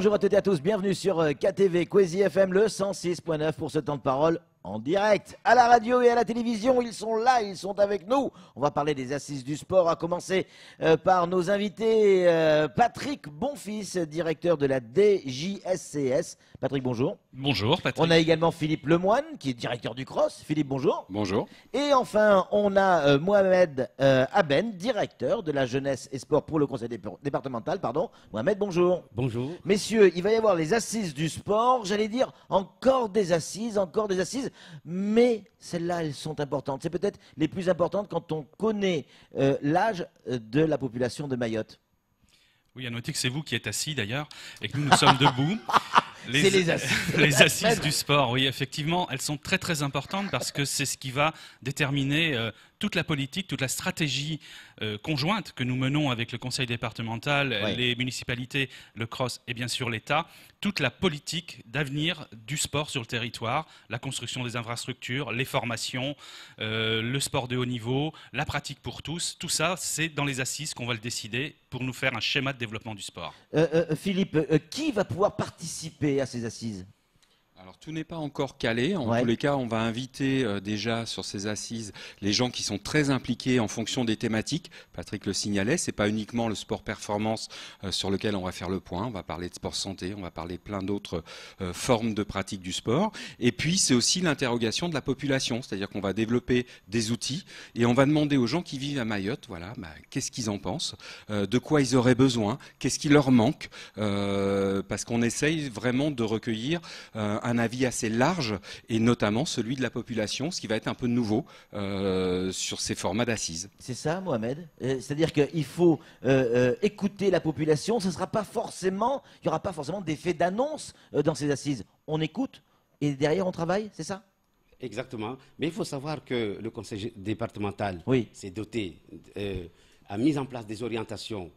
bonjour à toutes et à tous, bienvenue sur KTV Kwezi FM, le 106.9 pour ce temps de parole en direct. À la radio et à la télévision, ils sont là, ils sont avec nous. On va parler des assises du sport, à commencer par nos invités. Patrick Bonfils, directeur de la DJSCS. Patrick, bonjour. Bonjour Patrick. On a également Philippe Lemoine, qui est directeur du CROSS. Philippe, bonjour. Bonjour. Et enfin, on a Mohamed Aben, directeur de la jeunesse et sport pour le conseil départemental. Pardon. Mohamed, bonjour. Bonjour. Messieurs, il va y avoir les assises du sport. J'allais dire encore des assises, mais celles-là, elles sont importantes. C'est peut-être les plus importantes quand on connaît l'âge de la population de Mayotte. Oui, à noter que c'est vous qui êtes assis d'ailleurs et que nous sommes debout. C'est les assises. Les assises du sport, oui, effectivement, elles sont très très importantes parce que c'est ce qui va déterminer toute la politique, toute la stratégie conjointe que nous menons avec le conseil départemental, Oui. les municipalités, le CROSS et bien sûr l'État, toute la politique d'avenir du sport sur le territoire, la construction des infrastructures, les formations, le sport de haut niveau, la pratique pour tous, tout ça, c'est dans les assises qu'on va le décider pour nous faire un schéma de développement du sport. Philippe, qui va pouvoir participer à ces assises ? Alors tout n'est pas encore calé. En tous les cas, on va inviter déjà sur ces assises les gens qui sont très impliqués en fonction des thématiques. Patrick le signalait, c'est pas uniquement le sport performance sur lequel on va faire le point. On va parler de sport santé, on va parler de plein d'autres formes de pratique du sport. Et puis c'est aussi l'interrogation de la population, c'est-à-dire qu'on va développer des outils et on va demander aux gens qui vivent à Mayotte, voilà, qu'est-ce qu'ils en pensent, de quoi ils auraient besoin, qu'est-ce qui leur manque, parce qu'on essaye vraiment de recueillir un avis assez large et notamment celui de la population, ce qui va être un peu nouveau sur ces formats d'assises. C'est ça, Mohamed. C'est-à-dire qu'il faut écouter la population. Il n'y aura pas forcément d'effet d'annonce dans ces assises. On écoute et derrière on travaille, c'est ça ? Exactement. Mais il faut savoir que le conseil départemental Oui. s'est doté, a mis en place des orientations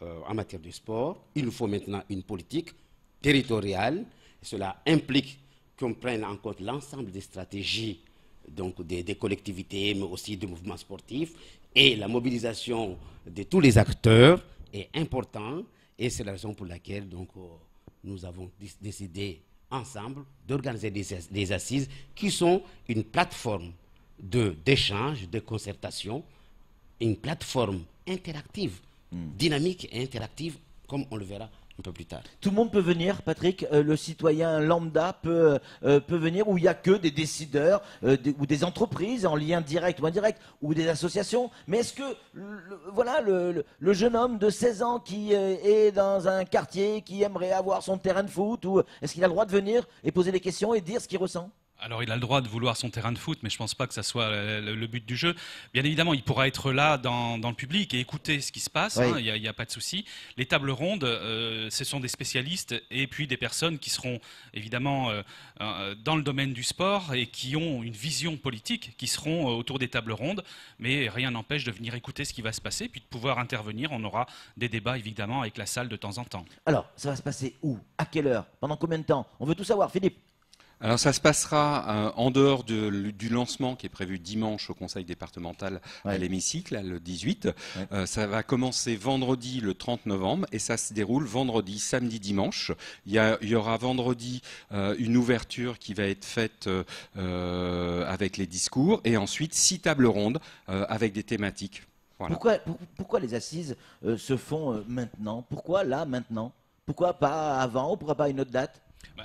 en matière de sport. Il nous faut maintenant une politique territoriale. Cela implique qu'on prenne en compte l'ensemble des stratégies donc des collectivités, mais aussi du mouvement sportif. Et la mobilisation de tous les acteurs est importante. Et c'est la raison pour laquelle donc, nous avons décidé ensemble d'organiser des assises qui sont une plateforme d'échange, de concertation, une plateforme interactive, dynamique et interactive, comme on le verra un peu plus tard. Tout le monde peut venir, Patrick. Le citoyen lambda peut venir, où il n'y a que des décideurs ou des entreprises en lien direct ou indirect, ou des associations. Mais est-ce que le jeune homme de 16 ans qui est dans un quartier, qui aimerait avoir son terrain de foot, ou est-ce qu'il a le droit de venir et poser des questions et dire ce qu'il ressent ? Alors, il a le droit de vouloir son terrain de foot, mais je ne pense pas que ça soit le but du jeu. Bien évidemment, il pourra être là dans le public et écouter ce qui se passe, Oui. il n'y a pas de souci. Les tables rondes, ce sont des spécialistes et puis des personnes qui seront évidemment dans le domaine du sport et qui ont une vision politique, qui seront autour des tables rondes, mais rien n'empêche de venir écouter ce qui va se passer, puis de pouvoir intervenir. On aura des débats évidemment avec la salle de temps en temps. Alors, ça va se passer où ? À quelle heure ? Pendant combien de temps ? On veut tout savoir, Philippe. Alors ça se passera en dehors du lancement qui est prévu dimanche au conseil départemental à l'hémicycle, le 18. Ça va commencer vendredi le 30 novembre et ça se déroule vendredi, samedi, dimanche. Il y aura vendredi une ouverture qui va être faite avec les discours et ensuite 6 tables rondes avec des thématiques. Voilà. Pourquoi les assises se font maintenant ? Pourquoi là, maintenant ? Pourquoi pas avant ? Pourquoi pas une autre date ?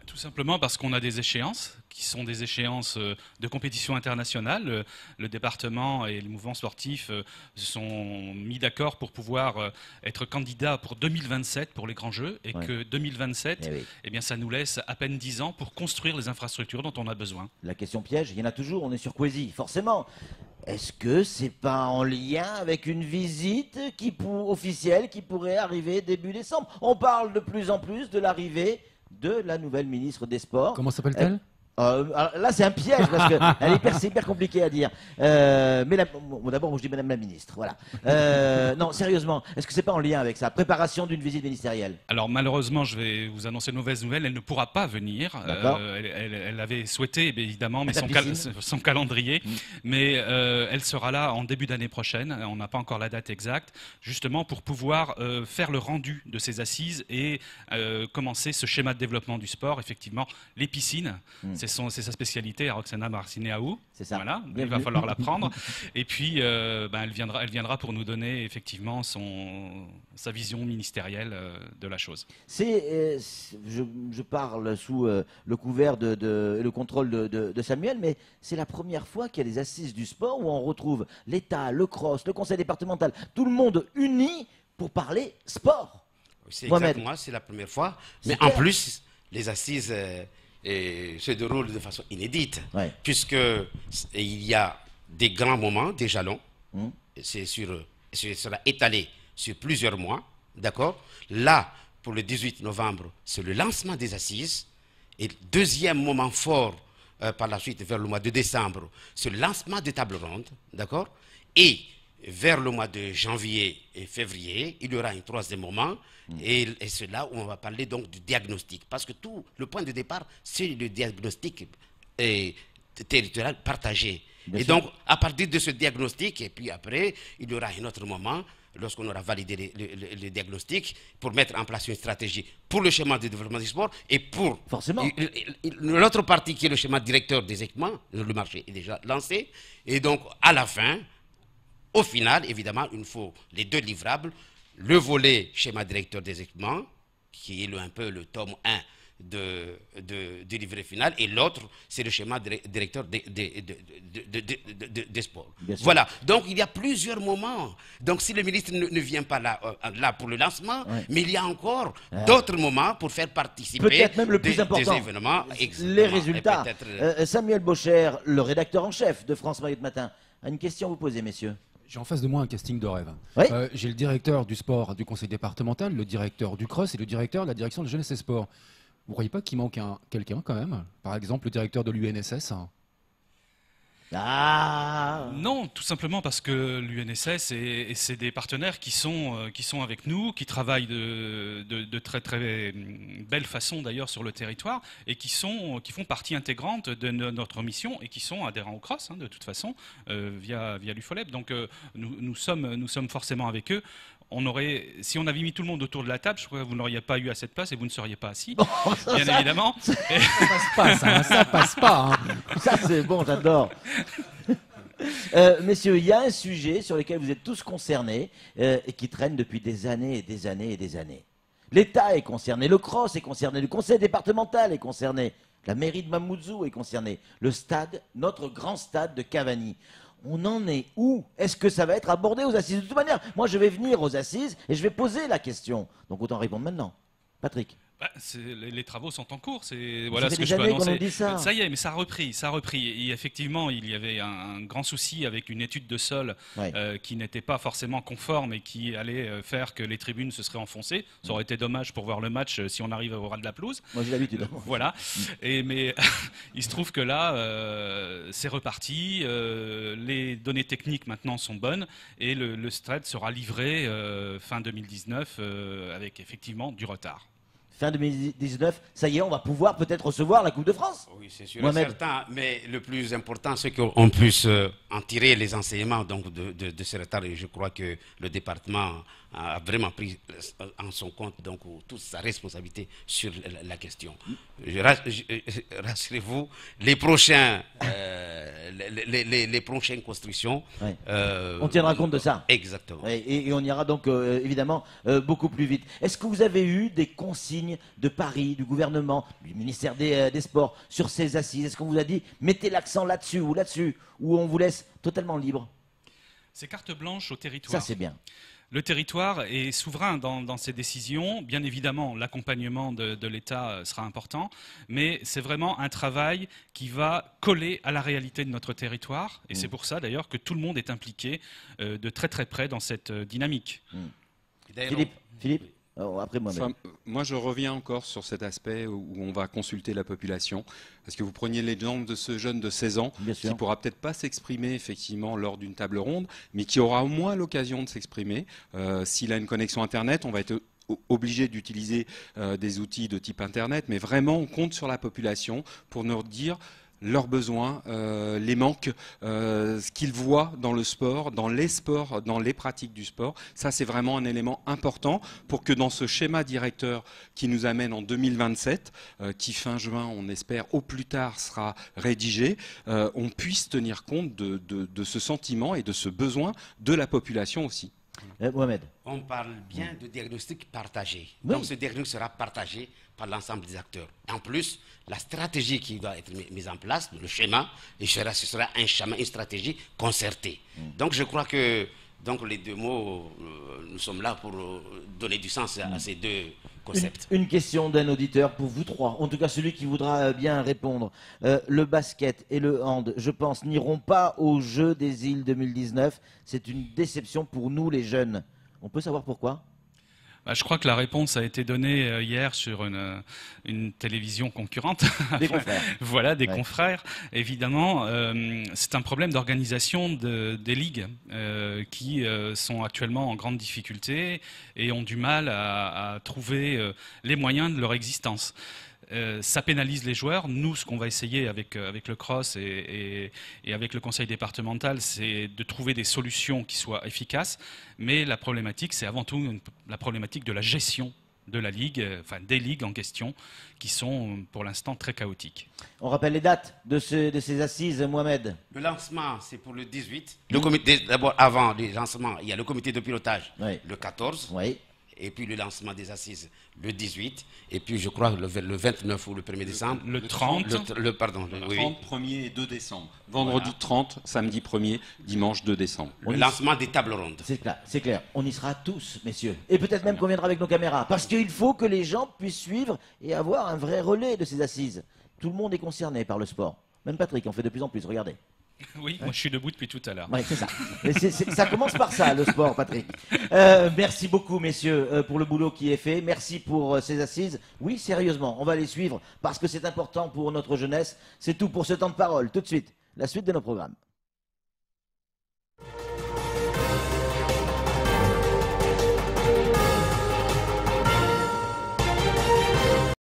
Tout simplement parce qu'on a des échéances qui sont des échéances de compétition internationale. Le département et le mouvement sportif se sont mis d'accord pour pouvoir être candidat pour 2027 pour les grands jeux et que 2027, eh bien, ça nous laisse à peine 10 ans pour construire les infrastructures dont on a besoin. La question piège, il y en a toujours, on est sur Kwezi, forcément. Est-ce que c'est pas en lien avec une visite officielle qui pourrait arriver début décembre ? On parle de plus en plus de l'arrivée de la nouvelle ministre des Sports. Comment s'appelle-t-elle ? Alors là, c'est un piège parce que c'est hyper compliqué à dire. Mais d'abord, moi, je dis Madame la Ministre. Voilà. Non, sérieusement, est-ce que c'est pas en lien avec ça? Préparation d'une visite ministérielle. Alors malheureusement, je vais vous annoncer une mauvaise nouvelle. Elle ne pourra pas venir. Elle avait souhaité, évidemment, mais son calendrier. Mais elle sera là en début d'année prochaine. On n'a pas encore la date exacte, justement pour pouvoir faire le rendu de ces assises et commencer ce schéma de développement du sport. Effectivement, les piscines. C'est sa spécialité, à Roxana Marcineanu. C'est ça. Voilà, il va falloir l'apprendre. Et puis, elle viendra pour nous donner effectivement sa vision ministérielle de la chose. Je parle sous le couvert le contrôle de Samuel, mais c'est la première fois qu'il y a des assises du sport où on retrouve l'État, le CROSS, le conseil départemental, tout le monde uni pour parler sport. C'est exactement, c'est la première fois. Mais en plus, les assises se déroulent de façon inédite, puisque il y a des grands moments, des jalons. Ce sera étalé sur plusieurs mois, d'accord? Là, pour le 18 novembre, c'est le lancement des assises. Et le deuxième moment fort, par la suite, vers le mois de décembre, c'est le lancement des tables rondes, d'accord? Et vers le mois de janvier et février, il y aura un troisième moment, et c'est là où on va parler donc du diagnostic. Parce que tout le point de départ, c'est le diagnostic territorial partagé. Et donc, à partir de ce diagnostic, et puis après, il y aura un autre moment, lorsqu'on aura validé le diagnostic, pour mettre en place une stratégie pour le schéma de développement du sport et pour l'autre partie qui est le schéma directeur des équipements. Le marché est déjà lancé. Et donc, à la fin, au final, évidemment, il nous faut les deux livrables. Le volet schéma directeur des équipements, qui est un peu le tome 1 du livret final, et l'autre, c'est le schéma directeur des sports. Voilà, donc il y a plusieurs moments. Donc si le ministre ne vient pas là pour le lancement, mais il y a encore d'autres moments pour faire participer peut-être même le plus important, des événements. Les résultats. Samuel Bocher, le rédacteur en chef de France Maillot Matin, a une question à vous poser, messieurs. J'ai en face de moi un casting de rêve. Oui. J'ai le directeur du sport du conseil départemental, le directeur du CROSS et le directeur de la direction de jeunesse et sport. Vous ne croyez pas qu'il manque quelqu'un quand même? Par exemple, le directeur de l'UNSS? Non, tout simplement parce que l'UNSS, c'est des partenaires qui sont avec nous, qui travaillent de très très belle façon d'ailleurs sur le territoire et qui font partie intégrante de notre mission et qui sont adhérents au CROSS de toute façon via l'UFOLEP. Donc nous sommes forcément avec eux. Si on avait mis tout le monde autour de la table, je crois que vous n'auriez pas eu à cette place et vous ne seriez pas assis, bien évidemment. Ça passe pas, ça passe pas. Ça c'est bon, j'adore. Messieurs, il y a un sujet sur lequel vous êtes tous concernés et qui traîne depuis des années et des années et des années. L'État est concerné, le CROSS est concerné, le conseil départemental est concerné, la mairie de Mamoudzou est concernée, le stade, notre grand stade de Cavani. On en est où? Est-ce que ça va être abordé aux assises? De toute manière, moi je vais venir aux assises et je vais poser la question. Donc autant répondre maintenant. Patrick. Les travaux sont en cours, voilà ce que je peux annoncer. Ça y est, mais ça a repris. Et effectivement, il y avait un grand souci avec une étude de sol qui n'était pas forcément conforme et qui allait faire que les tribunes se seraient enfoncées. Ça aurait été dommage pour voir le match si on arrive au ras de la pelouse. Moi j'ai l'habitude. Voilà. Mais il se trouve que là, c'est reparti. Les données techniques maintenant sont bonnes et le stade sera livré fin 2019 avec effectivement du retard. Fin 2019, ça y est, on va pouvoir peut-être recevoir la Coupe de France. Oui, c'est sûr et certain, mais le plus important, c'est qu'on puisse en tirer les enseignements donc, de ce retard. Et je crois que le département a vraiment pris en son compte donc, toute sa responsabilité sur la question. Rassurez-vous, les prochaines constructions... on tiendra compte de ça. Exactement. Et on ira donc évidemment beaucoup plus vite. Est-ce que vous avez eu des consignes de Paris, du gouvernement, du ministère des Sports sur ces assises? Est-ce qu'on vous a dit mettez l'accent là-dessus, ou on vous laisse totalement libre? C'est carte blanche au territoire. Ça c'est bien. Le territoire est souverain dans ses décisions. Bien évidemment, l'accompagnement de l'État sera important, mais c'est vraiment un travail qui va coller à la réalité de notre territoire. Et c'est pour ça, d'ailleurs, que tout le monde est impliqué de très très près dans cette dynamique. Philippe Après moi-même. Enfin, moi, je reviens encore sur cet aspect où on va consulter la population. Parce que vous preniez l'exemple de ce jeune de 16 ans qui ne pourra peut-être pas s'exprimer effectivement lors d'une table ronde, mais qui aura au moins l'occasion de s'exprimer. S'il a une connexion Internet, on va être obligé d'utiliser des outils de type Internet, mais vraiment, on compte sur la population pour nous dire leurs besoins, les manques, ce qu'ils voient dans le sport, dans les sports, dans les pratiques du sport. Ça, c'est vraiment un élément important pour que dans ce schéma directeur qui nous amène en 2027, qui fin juin, on espère, au plus tard sera rédigé, on puisse tenir compte de ce sentiment et de ce besoin de la population aussi. Mohamed. On parle bien de diagnostic partagé. Oui. Donc ce diagnostic sera partagé par l'ensemble des acteurs. En plus, la stratégie qui doit être mise en place, le schéma, ce sera un schéma, une stratégie concertée. Donc je crois que les deux mots, nous sommes là pour donner du sens à ces deux concepts. Une question d'un auditeur pour vous trois, en tout cas celui qui voudra bien répondre. Le basket et le hand, je pense, n'iront pas aux Jeux des îles 2019. C'est une déception pour nous les jeunes. On peut savoir pourquoi ? Je crois que la réponse a été donnée hier sur une télévision concurrente. Des confrères. Voilà, des confrères. Évidemment, c'est un problème d'organisation des ligues qui sont actuellement en grande difficulté et ont du mal à trouver les moyens de leur existence. Ça pénalise les joueurs. Nous, ce qu'on va essayer avec le CROSS et avec le conseil départemental, c'est de trouver des solutions qui soient efficaces. Mais la problématique, c'est avant tout la problématique de la gestion de la ligue, enfin des ligues en question, qui sont pour l'instant très chaotiques. On rappelle les dates de ces assises, Mohamed. Le lancement, c'est pour le 18. Le comité, d'abord, avant le lancement, il y a le comité de pilotage, le 14. Oui. Et puis le lancement des assises le 18, et puis je crois le 29 ou le 1er décembre. Le 30. Le 30, 1er et 2 décembre. Vendredi 30, samedi 1er, dimanche 2 décembre. Le lancement des tables rondes. C'est clair. On y sera tous, messieurs. Et peut-être même qu'on viendra avec nos caméras. Parce qu'il faut que les gens puissent suivre et avoir un vrai relais de ces assises. Tout le monde est concerné par le sport. Même Patrick en fait de plus en plus, regardez. Oui, moi je suis debout depuis tout à l'heure. Oui, c'est ça. Mais ça commence par ça, le sport, Patrick. Merci beaucoup, messieurs, pour le boulot qui est fait. Merci pour ces assises. Oui, sérieusement, on va les suivre parce que c'est important pour notre jeunesse. C'est tout pour ce temps de parole. Tout de suite, la suite de nos programmes.